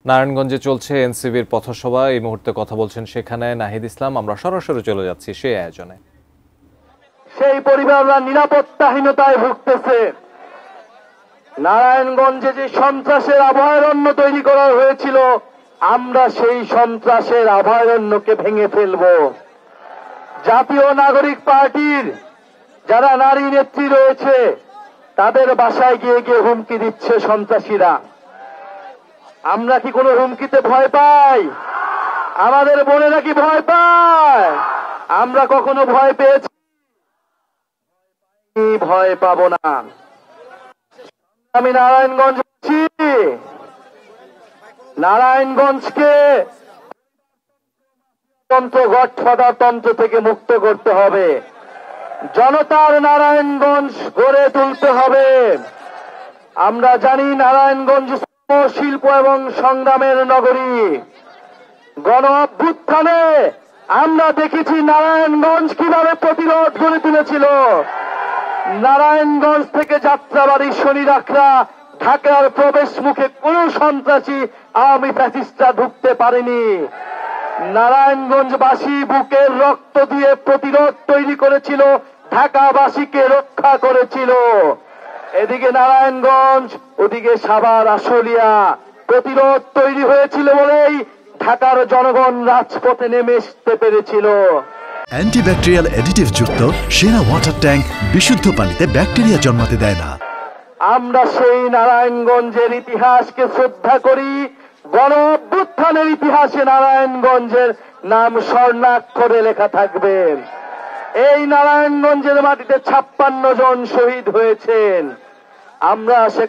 নারায়ণগঞ্জে চলছে এনসিবির পথসভা। এই মুহূর্তে কথা বলছেন সেখানে নাহিদ ইসলাম। আমরা সরাসরি চলে যাচ্ছি সেই আয়োজনে। সেই পরিবাররা নিরাপত্তাহীনতায় ভুগতেছে। নারায়ণগঞ্জে যে সন্ত্রাসের অভয়ারণ্য তৈরি করা হয়েছিল, আমরা সেই সন্ত্রাসের অভয়ারণ্যকে ভেঙে ফেলব। জাতীয় নাগরিক পার্টির যারা নারী নেত্রী রয়েছে, তাদের বাসায় গিয়ে গিয়ে হুমকি দিচ্ছে সন্ত্রাসীরা। আমরা কি কোনো হুমকিতে ভয় পাই? আমাদের বোনেরা কি ভয় পায়? আমরা কখনো ভয় পেয়েছি? ভয় পাবো না। আমি নারায়ণগঞ্জকে তন্ত্র গডফাদার তন্ত্র থেকে মুক্ত করতে হবে। জনতার নারায়ণগঞ্জ গড়ে তুলতে হবে। আমরা জানি নারায়ণগঞ্জ শিল্প এবং সংগ্রামের নগরী। গণ অভ্যুত্থানে আমরা দেখেছি নারায়ণগঞ্জ কিভাবে প্রতিরোধ গড়ে তুলেছিল। নারায়ণগঞ্জ থেকে যাত্রাবাড়ি শনিরাখরা ঢাকার প্রবেশ মুখে কোন সন্ত্রাসী আওয়ামী ফ্যাসিস্টরা ঢুকতে পারেনি। নারায়ণগঞ্জবাসী বুকের রক্ত দিয়ে প্রতিরোধ তৈরি করেছিল, ঢাকাবাসীকে রক্ষা করেছিল। এদিকে নারায়ণগঞ্জ, ওদিকে সাভার, আশুলিয়া প্রতিরোধ তৈরি হয়েছিল বলেই ঢাকার জনগণ রাজপথে নেমে আসতে পেরেছিল। অ্যান্টিব্যাকটেরিয়াল অ্যাডিটিভ যুক্ত সেরা ওয়াটার ট্যাঙ্ক বিশুদ্ধ পানিতে ব্যাকটেরিয়া জন্মাতে দেয় না। আমরা সেই নারায়ণগঞ্জের ইতিহাসকে শ্রদ্ধা করি। গণ অভ্যুত্থানের ইতিহাসে নারায়ণগঞ্জের নাম স্বর্ণাক্ষরে লেখা থাকবে। এই নারায়ণগঞ্জের মাটিতে 56 জন শহীদ হয়েছেন। আমরা সে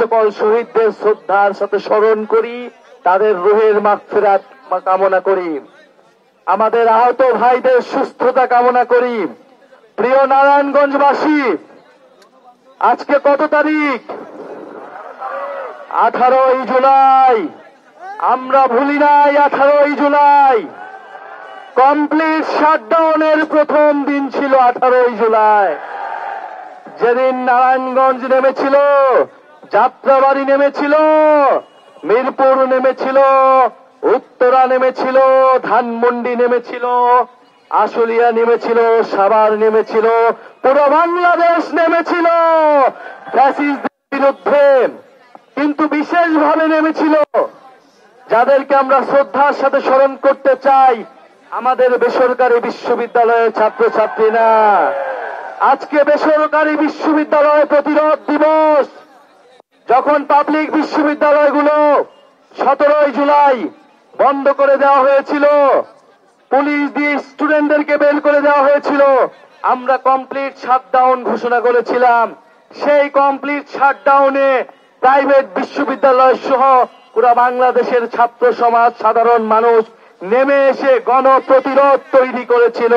সকল শহীদদের শ্রদ্ধার সাথে স্মরণ করি, তাদের রুহের মাগফিরাত কামনা করি, আমাদের আহত ভাইদের সুস্থতা কামনা করি। প্রিয় নারায়ণগঞ্জবাসী, আজকে কত তারিখ? 18ই জুলাই। আমরা ভুলি নাই 18ই জুলাই। কমপ্লিট শাটডাউনের প্রথম দিন ছিল 18ই জুলাই। যেদিন নারায়ণগঞ্জ নেমেছিল, যাত্রাবাড়ি নেমেছিল, মিরপুর নেমেছিল, উত্তরা নেমেছিল, ধানমন্ডি নেমেছিল, আশুলিয়া নেমেছিল, সাভার নেমেছিল, পুরো বাংলাদেশ নেমেছিল ফ্যাসিস্টদের বিরুদ্ধে। কিন্তু বিশেষভাবে নেমেছিল, যাদেরকে আমরা শ্রদ্ধার সাথে স্মরণ করতে চাই, আমাদের বেসরকারি বিশ্ববিদ্যালয়ের ছাত্রছাত্রীরা। আজকে বেসরকারি বিশ্ববিদ্যালয় প্রতিরোধ দিবস। যখন পাবলিক বিশ্ববিদ্যালয়গুলো 17ই জুলাই বন্ধ করে দেওয়া হয়েছিল, পুলিশ দিয়ে স্টুডেন্টদেরকে বের করে দেওয়া হয়েছিল, আমরা কমপ্লিট শাটডাউন ঘোষণা করেছিলাম। সেই কমপ্লিট শাটডাউনে প্রাইভেট বিশ্ববিদ্যালয় সহ পুরো বাংলাদেশের ছাত্র সমাজ, সাধারণ মানুষ নেমে এসে গণপ্রতিরোধ তৈরি করেছিল।